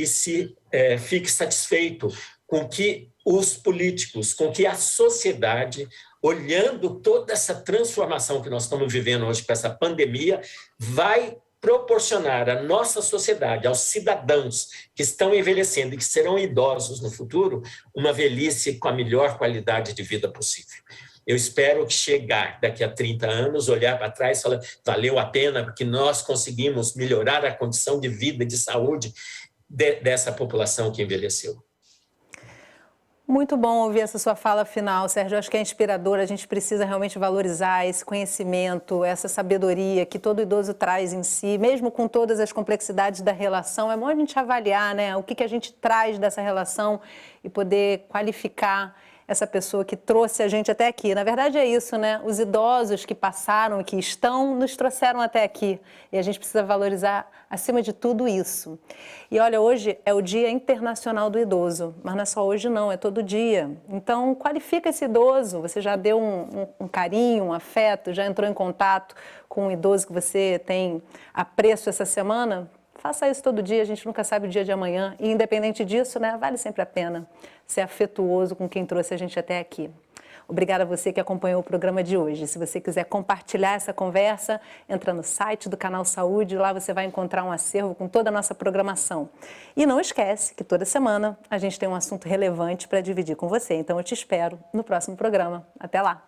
fique satisfeito com que os políticos, com que a sociedade, olhando toda essa transformação que nós estamos vivendo hoje com essa pandemia, vai proporcionar à nossa sociedade, aos cidadãos que estão envelhecendo e que serão idosos no futuro, uma velhice com a melhor qualidade de vida possível. Eu espero que chegar daqui a 30 anos, olhar para trás e falar, valeu a pena, porque nós conseguimos melhorar a condição de vida e de saúde dessa população que envelheceu. Muito bom ouvir essa sua fala final, Sérgio. Eu acho que é inspirador. A gente precisa realmente valorizar esse conhecimento, essa sabedoria que todo idoso traz em si, mesmo com todas as complexidades da relação. É bom a gente avaliar, né, o que a gente traz dessa relação e poder qualificar essa pessoa que trouxe a gente até aqui. Na verdade é isso, né? Os idosos que passaram e que estão nos trouxeram até aqui. E a gente precisa valorizar, acima de tudo, isso. E olha, hoje é o Dia Internacional do Idoso, mas não é só hoje não, é todo dia. Então, qualifica esse idoso. Você já deu um carinho, um afeto, já entrou em contato com um idoso que você tem apreço essa semana? Faça isso todo dia, a gente nunca sabe o dia de amanhã. E independente disso, né, vale sempre a pena ser afetuoso com quem trouxe a gente até aqui. Obrigada a você que acompanhou o programa de hoje. Se você quiser compartilhar essa conversa, entra no site do Canal Saúde, lá você vai encontrar um acervo com toda a nossa programação. E não esquece que toda semana a gente tem um assunto relevante para dividir com você. Então eu te espero no próximo programa. Até lá!